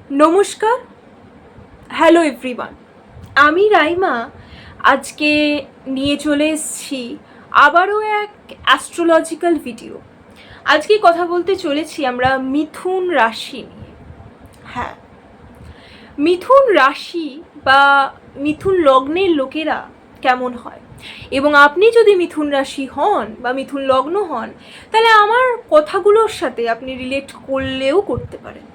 নমস্কার, hello everyone. আমি রাইমা আজকে নিয়ে চলে এসেছি আবারও এক অ্যাস্ট্রোলজিক্যাল ভিডিও। আজকে কথা বলতে চলেছি আমরা মিথুন রাশি নিয়ে। হ্যাঁ, মিথুন রাশি বা মিথুন লগ্নের লোকেরা কেমন হয়, এবং আপনি যদি মিথুন রাশি হন বা মিথুন লগ্ন হন, তাহলে আমার কথাগুলোর সাথে আপনি রিলেট করলেও করতে পারেন।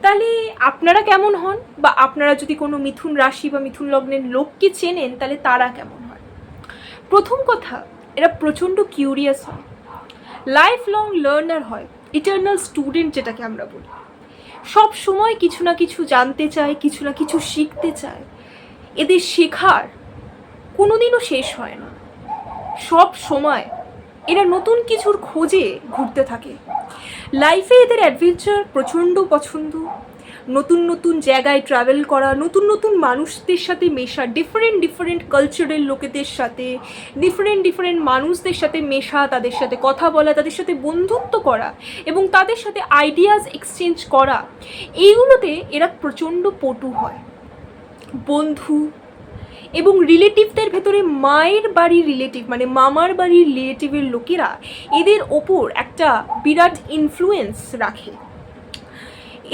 তাহলে আপনারা কেমন হন, বা আপনারা যদি কোনো মিথুন রাশি বা মিথুন লগ্নের লোককে চেনেন তাহলে তারা কেমন হয়। প্রথম কথা, এরা প্রচণ্ড কিউরিয়াস হয়, লাইফ লং লার্নার হয়, ইটার্নাল স্টুডেন্ট যেটাকে আমরা বলি। সব সময় কিছু না কিছু জানতে চায়, কিছু না কিছু শিখতে চায়। এদের শেখার কোনোদিনও শেষ হয় না। সব সময় এরা নতুন কিছুর খোঁজে ঘুরতে থাকে। লাইফে এদের অ্যাডভেঞ্চার প্রচণ্ড পছন্দ, নতুন নতুন জায়গায় ট্রাভেল করা, নতুন নতুন মানুষদের সাথে মেশা, ডিফারেন্ট কালচারের লোকেদের সাথে, ডিফারেন্ট মানুষদের সাথে মেশা, তাদের সাথে কথা বলা, তাদের সাথে বন্ধুত্ব করা এবং তাদের সাথে আইডিয়াস এক্সচেঞ্জ করা, এইগুলোতে এরা প্রচণ্ড পটু হয়। বন্ধু এবং রিলেটিভদের ভেতরে মায়ের বাড়ির রিলেটিভ মানে মামার বাড়ির রিলেটিভের লোকেরা এদের ওপর একটা বিরাট ইনফ্লুয়েন্স রাখে।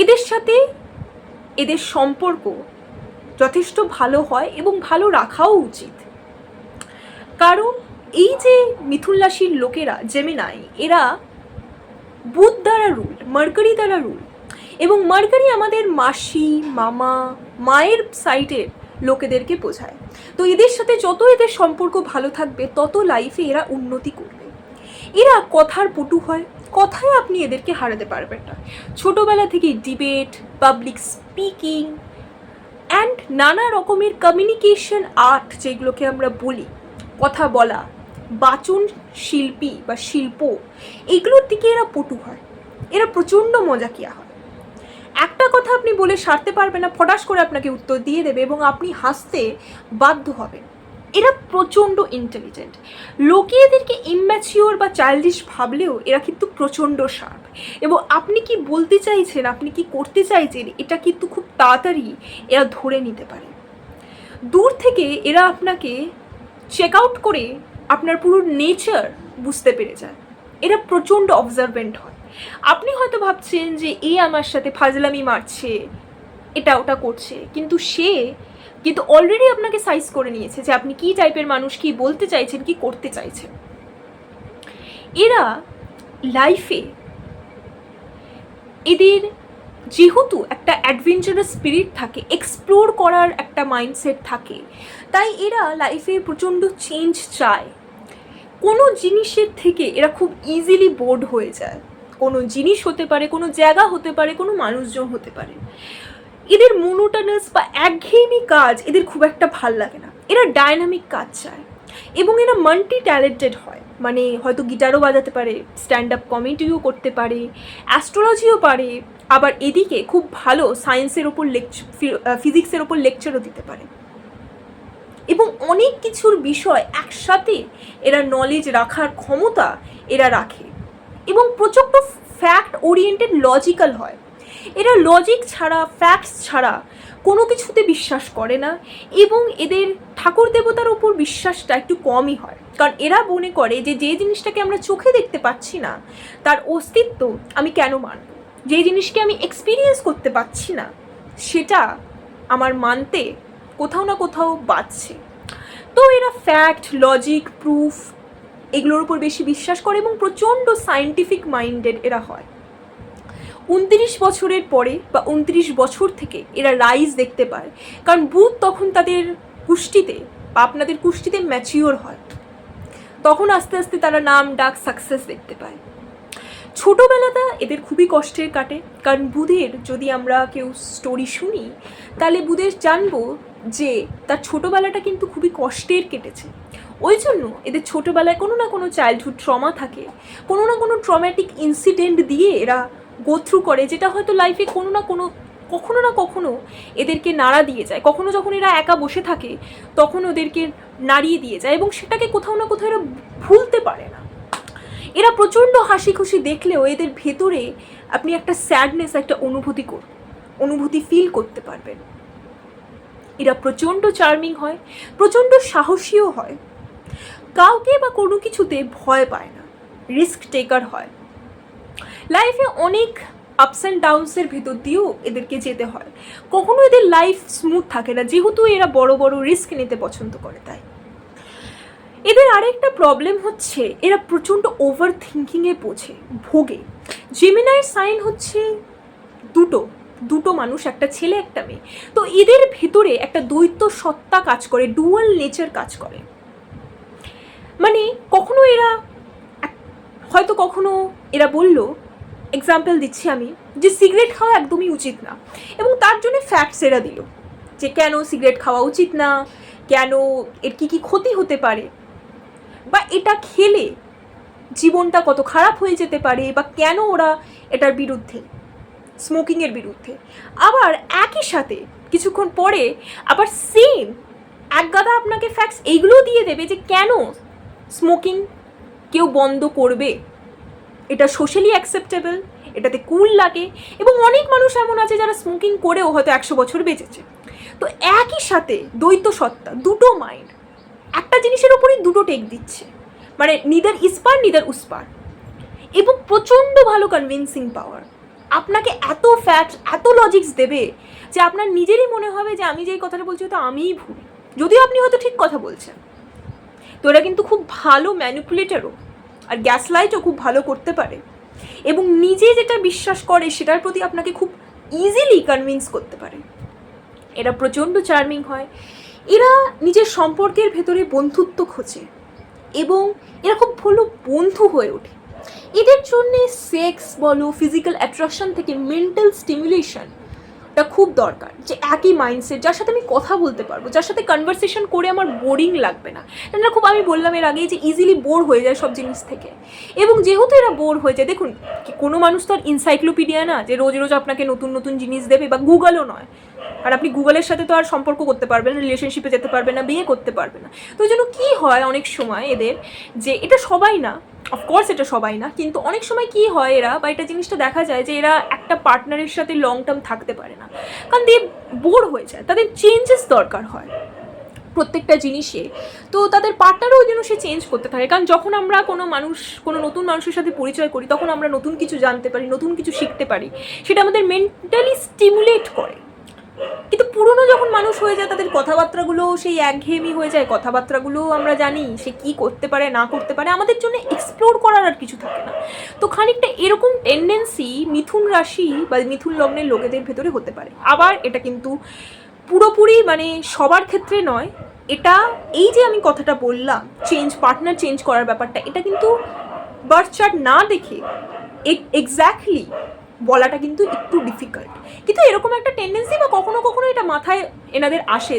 এদের সাথে এদের সম্পর্ক যথেষ্ট ভালো হয় এবং ভালো রাখাও উচিত, কারণ এই যে মিথুন রাশির লোকেরা জেমিনাই, এরা বুধ দ্বারা রুল, মার্কারি দ্বারা রুল, এবং মার্কারি আমাদের মাসি, মামা, মায়ের সাইডের লোকেদেরকে বোঝায়। তো এদের সাথে যত এদের সম্পর্ক ভালো থাকবে তত লাইফে এরা উন্নতি করবে। এরা কথার পটু হয়, কথায় আপনি এদেরকে হারাতে পারবেন না। ছোটোবেলা থেকেই ডিবেট, পাবলিক স্পিকিং অ্যান্ড নানা রকমের কমিউনিকেশন আর্ট যেগুলোকে আমরা বলি, কথা বলা, বাচন শিল্পী বা শিল্প, এগুলোর দিকে এরা পটু হয়। এরা প্রচণ্ড মজাকিয়া হয়। একটা কথা আপনি বলে সারতে পারবে না, ফটাস করে আপনাকে উত্তর দিয়ে দেবে এবং আপনি হাসতে বাধ্য হবেন। এরা প্রচণ্ড ইন্টেলিজেন্ট। লোকে এদেরকে ইম্যাচিওর বা চাইল্ডিশ ভাবলেও এরা কিন্তু প্রচণ্ড শার্প, এবং আপনি কি বলতে চাইছেন, আপনি কি করতে চাইছেন, এটা কিন্তু খুব তাড়াতাড়ি এরা ধরে নিতে পারে। দূর থেকে এরা আপনাকে চেক আউট করে আপনার পুরো নেচার বুঝতে পেরে যায়। এরা প্রচণ্ড অবজারভেন্ট হয়। আপনি হয়তো ভাবছেন যে এ আমার সাথে ফাজলামি মারছে, এটা ওটা করছে, কিন্তু সে কিন্তু অলরেডি আপনাকে সাইজ করে নিয়েছে যে আপনি কী টাইপের মানুষ, কি বলতে চাইছেন, কি করতে চাইছেন। এরা লাইফে এদের যেহেতু একটা অ্যাডভেঞ্চারাস স্পিরিট থাকে, এক্সপ্লোর করার একটা মাইন্ডসেট থাকে, তাই এরা লাইফে প্রচণ্ড চেঞ্জ চায়। কোনো জিনিসের থেকে এরা খুব ইজিলি বোর্ড হয়ে যায়। কোনো জিনিস হতে পারে, কোনো জায়গা হতে পারে, কোনো মানুষজন হতে পারে। এদের মোনোটোনাস বা একঘেয়েমি কাজ এদের খুব একটা ভাল লাগে না। এরা ডায়নামিক কাজ চায় এবং এরা মাল্টি ট্যালেন্টেড হয়, মানে হয়তো গিটারও বাজাতে পারে, স্ট্যান্ড আপ কমেডিও করতে পারে, অ্যাস্ট্রোলজিও পারে, আবার এদিকে খুব ভালো সায়েন্সের ওপর ফিজিক্সের ওপর লেকচারও দিতে পারে, এবং অনেক কিছুর বিষয় একসাথে এরা নলেজ রাখার ক্ষমতা এরা রাখে, এবং প্রচণ্ড ফ্যাক্ট ওরিয়েন্টেড লজিক্যাল হয়। এরা লজিক ছাড়া, ফ্যাক্টস ছাড়া কোনো কিছুতে বিশ্বাস করে না, এবং এদের ঠাকুর দেবতার ওপর বিশ্বাসটা একটু কমই হয়, কারণ এরা মনে করে যে যে জিনিসটাকে আমরা চোখে দেখতে পাচ্ছি না তার অস্তিত্ব আমি কেন মানব, যে জিনিসকে আমি এক্সপিরিয়েন্স করতে পারছি না সেটা আমার মানতে কোথাও না কোথাও বাঁচছে। তো এরা ফ্যাক্ট, লজিক, প্রুফ এগুলোর উপর বেশি বিশ্বাস করে এবং প্রচণ্ড সায়েন্টিফিক মাইন্ডেড এরা হয়। 29 বছরের পরে বা 29 বছর থেকে এরা রাইজ দেখতে পায়, কারণ বুধ তখন তাদের কুষ্টিতে বা আপনাদের কুষ্টিতে ম্যাচিওর হয়। তখন আস্তে আস্তে তারা নাম ডাক সাকসেস দেখতে পায়। ছোটোবেলাটা এদের খুবই কষ্টের কাটে, কারণ বুধের যদি আমরা কেউ স্টোরি শুনি তাহলে বুধের জানবো যে তার ছোটোবেলাটা কিন্তু খুবই কষ্টের কেটেছে। ওই জন্য এদের ছোটোবেলায় কোনো না কোনো চাইল্ডহুড ট্রমা থাকে, কোনো না কোনো ট্রমেটিক ইনসিডেন্ট দিয়ে এরা গো থ্রু করে, যেটা হয়তো লাইফে কোনো না কোনো কখনো না কখনো এদেরকে নাড়া দিয়ে যায়। কখনো যখন এরা একা বসে থাকে তখন ওদেরকে নাড়িয়ে দিয়ে যায়, এবং সেটাকে কোথাও না কোথাও এরা ভুলতে পারে না। এরা প্রচণ্ড হাসি খুশি দেখলেও এদের ভেতরে আপনি একটা স্যাডনেস, একটা অনুভূতি অনুভূতি ফিল করতে পারবেন। এরা প্রচণ্ড চার্মিং হয়, প্রচণ্ড সাহসীও হয়, কাউকে বা কোনো কিছুতে ভয় পায় না, রিস্ক টেকার হয়। লাইফে অনেক আপস অ্যান্ড ডাউনসের ভেতর দিয়েও এদেরকে যেতে হয়, কখনো এদের লাইফ স্মুথ থাকে না, যেহেতু এরা বড় বড় রিস্ক নিতে পছন্দ করে। তাই এদের আরেকটা প্রবলেম হচ্ছে এরা প্রচণ্ড ওভার থিঙ্কিংয়ে ভোগে। জেমিনাইর সাইন হচ্ছে দুটো মানুষ, একটা ছেলে একটা মেয়ে। তো এদের ভেতরে একটা দ্বৈত সত্তা কাজ করে, ডুয়াল নেচার কাজ করে। মানে কখনো এরা হয়তো কখনো এরা বলল, এক্সাম্পল দিচ্ছি আমি, যে সিগারেট খাওয়া একদমই উচিত না, এবং তার জন্য ফ্যাক্টস এরা দিল যে কেন সিগারেট খাওয়া উচিত না, কেন এর কী কী ক্ষতি হতে পারে, বা এটা খেলে জীবনটা কত খারাপ হয়ে যেতে পারে, বা কেন ওরা এটার বিরুদ্ধে, স্মোকিংয়ের বিরুদ্ধে। আবার একই সাথে কিছুক্ষণ পরে আবার সেম একগাদা আপনাকে ফ্যাক্টস এইগুলোও দিয়ে দেবে যে কেন স্মোকিং কেউ বন্ধ করবে, এটা সোশ্যালি অ্যাকসেপ্টেবল, এটাতে কুল লাগে, এবং অনেক মানুষ এমন আছে যারা স্মোকিং করেও হয়তো 100 বছর বেঁচেছে। তো একই সাথে দ্বৈত সত্তা, দুটো মাইন্ড একটা জিনিসের ওপরই দুটো টেক দিচ্ছে, মানে নিদার ইস্পার নিদার উস্পার, এবং প্রচণ্ড ভালো কনভিন্সিং পাওয়ার। আপনাকে এত ফ্যাক্টস, এত লজিক্স দেবে যে আপনার নিজেরই মনে হবে যে আমি যেই কথাটা বলছি হয়তো আমিই ভুল, যদিও আপনি হয়তো ঠিক কথা বলছেন। তো এরা কিন্তু খুব ভালো ম্যানিপুলেটারও, আর গ্যাসলাইটও খুব ভালো করতে পারে, এবং নিজে যেটা বিশ্বাস করে সেটার প্রতি আপনাকে খুব ইজিলি কনভিন্স করতে পারে। এরা প্রচণ্ড চার্মিং হয়, এরা নিজের সম্পর্কের ভেতরে বন্ধুত্ব খোঁজে, এবং এরা খুব ভালো বন্ধু হয়ে ওঠে। এদের জন্যে সেক্স বলো, ফিজিক্যাল অ্যাট্রাকশন থেকে মেন্টাল স্টিমুলেশনটা খুব দরকার, যে একই মাইন্ডসেট, যার সাথে আমি কথা বলতে পারবো, যার সাথে কনভারসেশন করে আমার বোরিং লাগবে না। এরা খুব, আমি বললাম এর আগেই, যে ইজিলি বোর হয়ে যায় সব জিনিস থেকে, এবং যেহেতু এরা বোর হয়ে যায়, দেখুন কোনো মানুষ তো আর ইনসাইক্লোপিডিয়া না যে রোজ রোজ আপনাকে নতুন নতুন জিনিস দেবে, বা গুগলও নয়, আর আপনি গুগলের সাথে তো আর সম্পর্ক করতে পারবেন না, রিলেশনশিপে যেতে পারবেন না, বিয়ে করতে পারবে না। তো ওই জন্য কী হয় অনেক সময় এদের, যে এটা সবাই না, অফকোর্স এটা সবাই না, কিন্তু অনেক সময় কী হয় এরা, বা এটা জিনিসটা দেখা যায় যে এরা একটা পার্টনারের সাথে লং টার্ম থাকতে পারে না, কারণ দিয়ে বোর হয়ে যায়, তাদের চেঞ্জেস দরকার হয় প্রত্যেকটা জিনিসে। তো তাদের পার্টনারও ওই জন্য সে চেঞ্জ করতে থাকে, কারণ যখন আমরা কোনো নতুন মানুষের সাথে পরিচয় করি, তখন আমরা নতুন কিছু জানতে পারি, নতুন কিছু শিখতে পারি, সেটা আমাদের মেন্টালি স্টিমুলেট করে। কিন্তু পুরনো যখন মানুষ হয়ে যায়, তাদের কথাবার্তাগুলো সেই একঘেয়েমি হয়ে যায়, কথাবার্তাগুলো আমরা জানি সে কী করতে পারে না করতে পারে, আমাদের জন্য এক্সপ্লোর করার আর কিছু থাকে না। তো খানিকটা এরকম টেন্ডেন্সি মিথুন রাশি বা মিথুন লগ্নের লোকেদের ভেতরে হতে পারে। আবার এটা কিন্তু পুরোপুরি মানে সবার ক্ষেত্রে নয়, এটা এই যে আমি কথাটা বললাম পার্টনার চেঞ্জ করার ব্যাপারটা, এটা কিন্তু বার্থ চার্ট না দেখে এক্স্যাক্টলি বলাটা কিন্তু একটু ডিফিকাল্ট। কিন্তু এরকম একটা টেন্ডেন্সি বা কখনো কখনো এটা মাথায় এনাদের আসে,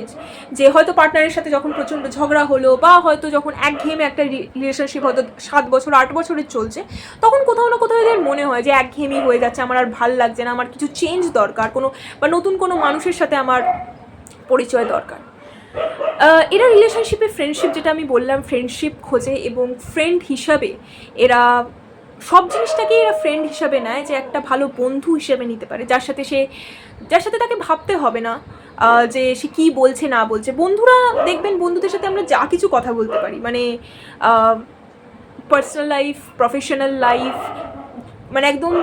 যে হয়তো পার্টনারের সাথে যখন প্রচণ্ড ঝগড়া হলো, বা হয়তো যখন একঘেয়েমে একটা রিলেশনশিপ হয়তো 7 বছর 8 বছরের চলছে, তখন কোথাও না কোথাও এদের মনে হয় যে একঘেয়েমি হয়ে যাচ্ছে, আমার আর ভাল লাগছে না, আমার কিছু চেঞ্জ দরকার, বা নতুন কোনো মানুষের সাথে আমার পরিচয় দরকার। এরা রিলেশনশিপে ফ্রেন্ডশিপ, যেটা আমি বললাম, ফ্রেন্ডশিপ খোঁজে, এবং ফ্রেন্ড হিসাবে এরা সব জিনিসটাকে এরা ফ্রেন্ড হিসাবে নেয়, যে একটা ভালো বন্ধু হিসেবে নিতে পারে, যার সাথে তাকে ভাবতে হবে না যে সে কী বলছে না বলছে। বন্ধুরা দেখবেন, বন্ধুদের সাথে আমরা যা কিছু কথা বলতে পারি, মানে পার্সোনাল লাইফ, প্রফেশনাল লাইফ, মানে একদম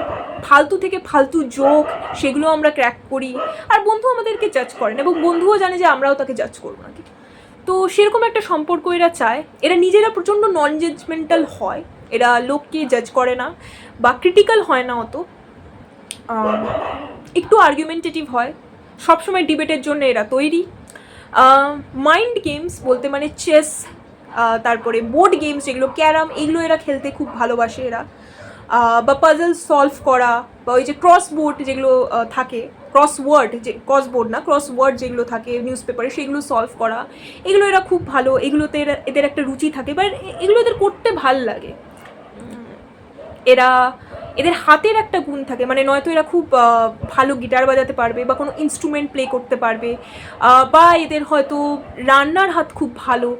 ফালতু থেকে ফালতু জোক, সেগুলো আমরা ক্র্যাক করি, আর বন্ধু আমাদেরকে জাজ করেন, এবং বন্ধুও জানে যে আমরাও তাকে জাজ করবো নাকি। তো সেরকম একটা সম্পর্ক এরা চায়। এরা নিজেরা প্রচণ্ড নন জাজমেন্টাল হয়, এরা লোককে জাজ করে না বা ক্রিটিক্যাল হয় না অত, একটু আর্গুমেন্টেটিভ হয়, সবসময় ডিবেটের জন্য এরা তৈরি। মাইন্ড গেমস বলতে মানে চেস, তারপরে বোর্ড গেমস যেগুলো, ক্যারাম, এগুলো এরা খেলতে খুব ভালোবাসে এরা, বা পাজল সলভ করা, বা ওই যে ক্রসবোর্ড যেগুলো থাকে, ক্রসওয়ার্ড যেগুলো থাকে নিউজ পেপারে, সেগুলো সলভ করা, এগুলো এরা খুব ভালো, এগুলোতে এদের একটা রুচি থাকে, বা এগুলো এদের করতে ভাল লাগে। এদের হাতের একটা গুণ থাকে, মানে নয়তো এরা খুব ভালো গিটার বাজাতে পারবে, বা কোনো ইনস্ট্রুমেন্ট প্লে করতে পারবে, বা এদের হয়তো রান্নার হাত খুব ভালো,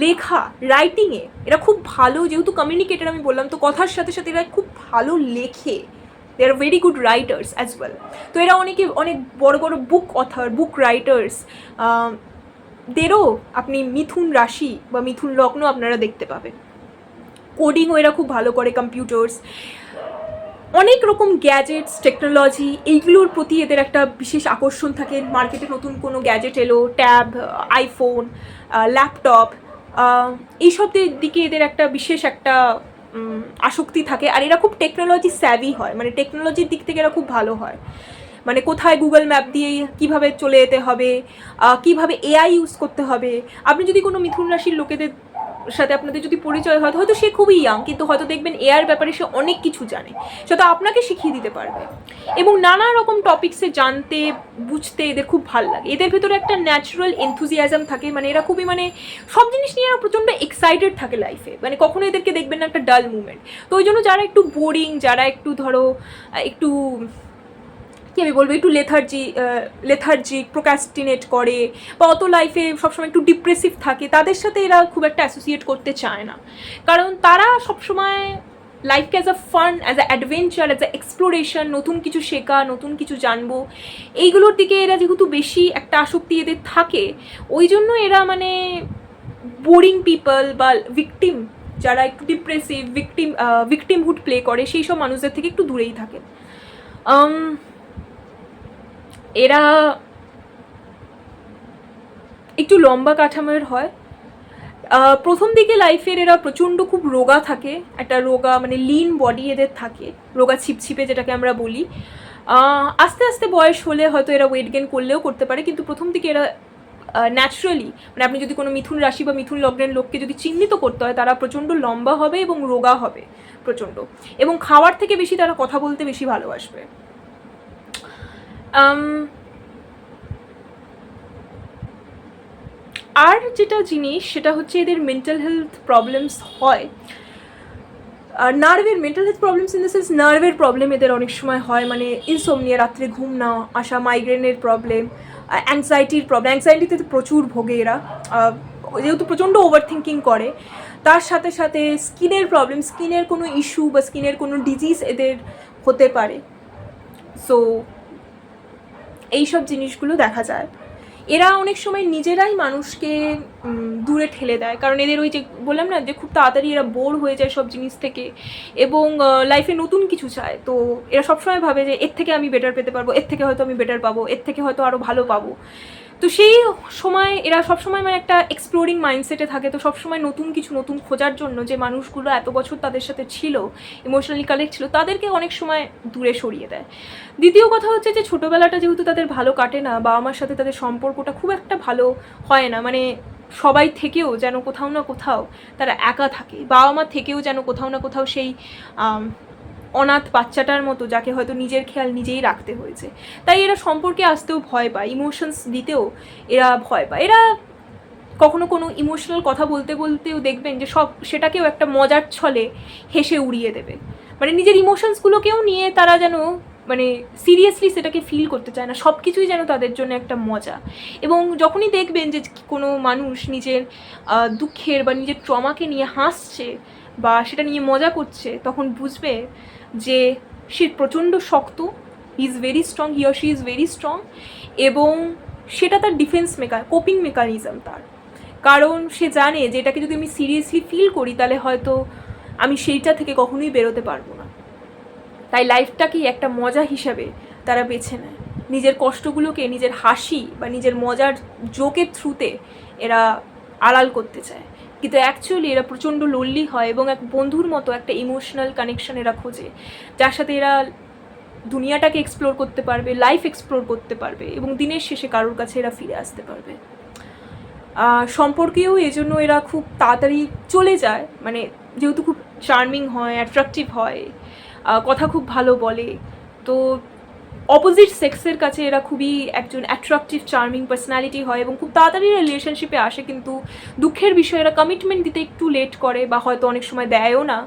লেখা, রাইটিংয়ে এরা খুব ভালো, যেহেতু কমিউনিকেটার আমি বললাম, তো কথার সাথে সাথে এরা খুব ভালো লেখে, they are very good writers as well. তো এরা অনেক বড় বড় বুক অথার, বুক রাইটার্স, দেরও আপনি মিথুন রাশি বা মিথুন লগ্ন আপনারা দেখতে পাবেন। কোডিংও এরা খুব ভালো করে, কম্পিউটার্স, অনেক রকম গ্যাজেটস, টেকনোলজি, এইগুলোর প্রতি এদের একটা বিশেষ আকর্ষণ থাকে। মার্কেটে নতুন কোনো গ্যাজেট এলো, ট্যাব, আইফোন, ল্যাপটপ, এইসব দিকে এদের একটা বিশেষ একটা আসক্তি থাকে। আর এরা খুব টেকনোলজি স্যাভি হয়, মানে টেকনোলজির দিক থেকে এরা খুব ভালো হয়। মানে কোথায় গুগল ম্যাপ দিয়ে কীভাবে চলে যেতে হবে, কীভাবে এআই ইউজ করতে হবে। আপনি যদি কোনো মিথুন রাশির লোকেদের সাথে আপনাদের যদি পরিচয় হয়, হয়তো সে খুবই ইয়াং, কিন্তু হয়তো দেখবেন এআর ব্যাপারে সে অনেক কিছু জানে, সেটা আপনাকে শিখিয়ে দিতে পারবে। এবং নানা রকম টপিক্সে জানতে বুঝতে এদের খুব ভালো লাগে। এদের ভেতরে একটা ন্যাচারাল এনথুজিয়াজম থাকে, মানে এরা খুবই মানে সব জিনিস নিয়ে এরা প্রচণ্ড এক্সাইটেড থাকে লাইফে, মানে কখনো এদেরকে দেখবেন না একটা ডাল মুভমেন্ট। তো ওই জন্য যারা একটু বোরিং, যারা একটু ধরো একটু কী আমি বলবো, একটু লেথার্জিক, প্রোক্রাস্টিনেট করে, বা অত লাইফে সবসময় একটু ডিপ্রেসিভ থাকে, তাদের সাথে এরা খুব একটা অ্যাসোসিয়েট করতে চায় না। কারণ তারা সবসময় লাইফকে as a fun, as a adventure, as a exploration, নতুন কিছু শেখা, নতুন কিছু জানবো, এইগুলোর দিকে এরা যেহেতু বেশি একটা আসক্তি এদের থাকে, ওই জন্য এরা মানে বোরিং পিপল বা ভিকটিম, যারা একটু ডিপ্রেসিভ, ভিকটিমহুড প্লে করে, সেই সব মানুষদের থেকে একটু দূরেই থাকে। এরা একটু লম্বা কাঠামোর হয়। প্রথম দিকে লাইফের এরা প্রচণ্ড খুব রোগা থাকে, একটা রোগা মানে লিন বডি এদের থাকে, রোগা ছিপছিপে যেটাকে আমরা বলি। আস্তে আস্তে বয়স হলে হয়তো এরা ওয়েট গেন করলেও করতে পারে, কিন্তু প্রথম দিকে এরা ন্যাচারালি, মানে আপনি যদি কোনো মিথুন রাশি বা মিথুন লগ্নের লোককে যদি চিহ্নিত করতে হয়, তারা প্রচণ্ড লম্বা হবে এবং রোগা হবে প্রচণ্ড, এবং খাওয়ার থেকে বেশি তারা কথা বলতে বেশি ভালোবাসবে। আর যেটা জিনিস সেটা হচ্ছে এদের মেন্টাল হেলথ প্রবলেমস হয়, নার্ভের mental health problems in the sense নার্ভের প্রবলেম এদের অনেক সময় হয়, মানে ইনসোমনিয়া, রাত্রে ঘুম না আসা, মাইগ্রেনের প্রবলেম, অ্যাংজাইটির প্রবলেম, অ্যাংজাইটিতে প্রচুর ভোগে এরা, যেহেতু প্রচণ্ড ওভার থিঙ্কিং করে। তার সাথে সাথে স্কিনের প্রবলেম, স্কিনের কোনো ইস্যু বা স্কিনের কোনো ডিজিজ এদের হতে পারে। সো এইসব জিনিসগুলো দেখা যায়। এরা অনেক সময় নিজেরাই মানুষকে দূরে ঠেলে দেয়, কারণ এদের ওই যে বললাম না যে খুব তাড়াতাড়ি এরা বোর হয়ে যায় সব জিনিস থেকে, এবং লাইফে নতুন কিছু চায়। তো এরা সবসময় ভাবে যে এর থেকে আমি বেটার পেতে পারবো, এর থেকে হয়তো আমি বেটার পাবো, এর থেকে হয়তো আরও ভালো পাবো। তো সেই সময় এরা সবসময় মানে একটা এক্সপ্লোরিং মাইন্ডসেটে থাকে। তো সবসময় নতুন কিছু নতুন খোঁজার জন্য যে মানুষগুলো এত বছর তাদের সাথে ছিল, ইমোশনালি কানেক্ট ছিল, তাদেরকে অনেক সময় দূরে সরিয়ে দেয়। দ্বিতীয় কথা হচ্ছে যে ছোটোবেলাটা যেহেতু তাদের ভালো কাটে না, বাবা মার সাথে তাদের সম্পর্কটা খুব একটা ভালো হয় না, মানে সবাই থেকেও যেন কোথাও না কোথাও তারা একা থাকে, বাবা মা থেকেও যেন কোথাও না কোথাও সেই অনাথ বাচ্চাটার মতো, যাকে হয়তো নিজের খেয়াল নিজেই রাখতে হয়েছে। তাই এরা সম্পর্কে আসতেও ভয় পায়, ইমোশনস দিতেও এরা ভয় পায়। এরা কখনো কোনো ইমোশনাল কথা বলতে বলতেও দেখবেন যে সেটাকেও একটা মজার ছলে হেসে উড়িয়ে দেবে, মানে নিজের ইমোশনসগুলোকেও নিয়ে তারা যেন মানে সিরিয়াসলি সেটাকে ফিল করতে চায় না, সব কিছুই যেন তাদের জন্য একটা মজা। এবং যখনই দেখবেন যে কোনো মানুষ নিজের দুঃখের বা নিজের ট্রমাকে নিয়ে হাসছে বা সেটা নিয়ে মজা করছে, তখন বুঝবে যে সে প্রচণ্ড শক্ত, he is very strong, he or she is very strong, এবং সেটা তার ডিফেন্স কোপিং মেকানিজম তার। কারণ সে জানে যে এটাকে যদি আমি সিরিয়াসলি ফিল করি, তাহলে হয়তো আমি সেইটা থেকে কখনোই বেরোতে পারবো না। তাই লাইফটাকেই একটা মজা হিসাবে তারা বেছে নেয়, নিজের কষ্টগুলোকে নিজের হাসি বা নিজের মজার জোকের থ্রুতে এরা আড়াল করতে চায়। কিন্তু অ্যাকচুয়ালি এরা প্রচণ্ড লোনলি হয়, এবং এক বন্ধুর মতো একটা ইমোশনাল কানেকশন এরা খোঁজে, যার সাথে এরা দুনিয়াটাকে এক্সপ্লোর করতে পারবে, লাইফ এক্সপ্লোর করতে পারবে, এবং দিনের শেষে কারোর কাছে এরা ফিরে আসতে পারবে। সম্পর্কেও এজন্য এরা খুব তাড়াতাড়ি চলে যায়, মানে যেহেতু খুব চার্মিং হয়, অ্যাট্রাকটিভ হয়, কথা খুব ভালো বলে, তো অপোজিট সেক্সের কাছে এরা খুবই একজন অ্যাট্রাকটিভ চার্মিং পার্সোনালিটি হয়, এবং খুব তাড়াতাড়ি রিলেশনশিপে আসে। কিন্তু দুঃখের বিষয়ে এরা কমিটমেন্ট দিতে একটু লেট করে, বা হয়তো অনেক সময় দেয়ও না।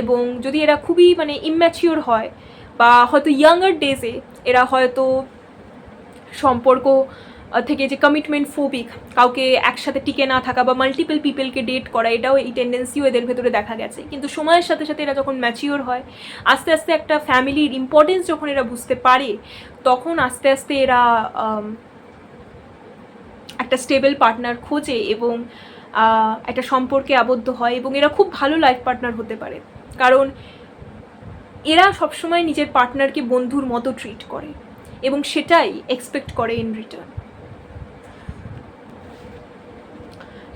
এবং যদি এরা খুবই মানে ইম্যাচিওর হয়, বা হয়তো ইয়াঙ্গার ডেজে এরা হয়তো সম্পর্ক থেকে যে কমিটমেন্ট ফোবিক, কাউকে একসাথে টিকে না থাকা বা মাল্টিপল পিপলকে ডেট করা, এটাও এই টেন্ডেন্সিও এদের ভেতরে দেখা গেছে। কিন্তু সময়ের সাথে সাথে এরা যখন ম্যাচিওর হয়, আস্তে আস্তে একটা ফ্যামিলির ইম্পর্টেন্স যখন এরা বুঝতে পারে, তখন আস্তে আস্তে এরা একটা স্টেবল পার্টনার খোঁজে এবং একটা সম্পর্কে আবদ্ধ হয় এবং এরা খুব ভালো লাইফ পার্টনার হতে পারে, কারণ এরা সবসময় নিজের পার্টনারকে বন্ধুর মতো ট্রিট করে এবং সেটাই এক্সপেক্ট করে ইন রিটার্ন।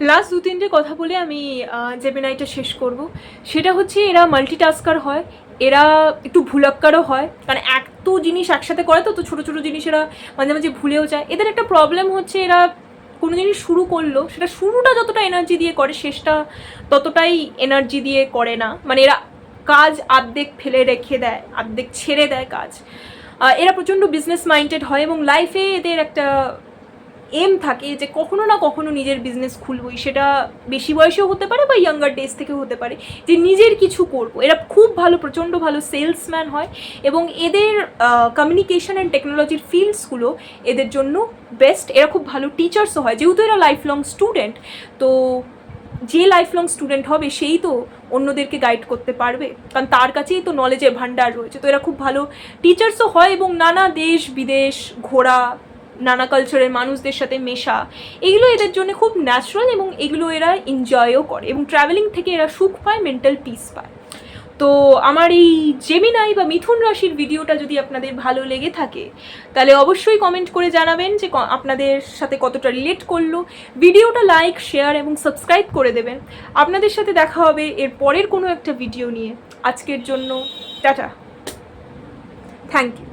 লাস্ট 2-3টে কথা বলে আমি জেমিনাইটা শেষ করব। সেটা হচ্ছে এরা মাল্টিটাস্কার হয়, এরা একটু ভুলাক্কারও হয়, কারণ এত জিনিস একসাথে করে তো ছোটো ছোটো জিনিস এরা মাঝে মাঝে ভুলেও যায়। এদের একটা প্রবলেম হচ্ছে এরা কোনো জিনিস শুরু করলো, সেটা শুরুটা যতটা এনার্জি দিয়ে করে শেষটা ততটাই এনার্জি দিয়ে করে না, মানে এরা কাজ আর্ধেক ফেলে রেখে দেয়, আর্ধেক ছেড়ে দেয় কাজ। এরা প্রচণ্ড বিজনেস মাইন্ডেড হয় এবং লাইফে এদের একটা এম থাকে যে কখনো না কখনো নিজের বিজনেস খুলবই, সেটা বেশি বয়সেও হতে পারে বা ইয়াঙ্গার ডেজ থেকেও হতে পারে, যে নিজের কিছু করবো। এরা খুব ভালো, প্রচণ্ড ভালো সেলসম্যান হয় এবং এদের কমিউনিকেশন অ্যান্ড টেকনোলজির ফিল্ডসগুলো এদের জন্য বেস্ট। এরা খুব ভালো টিচার্সও হয়, যেহেতু এরা লাইফ লং স্টুডেন্ট, তো যে লাইফ লং স্টুডেন্ট হবে সেই তো অন্যদেরকে গাইড করতে পারবে, কারণ তার কাছেই তো নলেজের ভান্ডার রয়েছে। তো এরা খুব ভালো টিচার্সও হয় এবং নানা দেশ বিদেশ ঘোরা, নানা কালচারের মানুষদের সাথে মেশা, এগুলো এদের জন্য খুব ন্যাচারাল এবং এগুলো এরা এনজয়ও করে এবং ট্রাভেলিং থেকে এরা সুখ পায়, মেন্টাল পিস পায়। তো আমার এই জেমিনাই বা মিথুন রাশির ভিডিওটা যদি আপনাদের ভালো লেগে থাকে তাহলে অবশ্যই কমেন্ট করে জানাবেন যে আপনাদের সাথে কতটা রিলেট করলো। ভিডিওটা লাইক, শেয়ার এবং সাবস্ক্রাইব করে দেবেন। আপনাদের সাথে দেখা হবে এর পরের কোনো একটা ভিডিও নিয়ে। আজকের জন্য টাটা, থ্যাংক ইউ।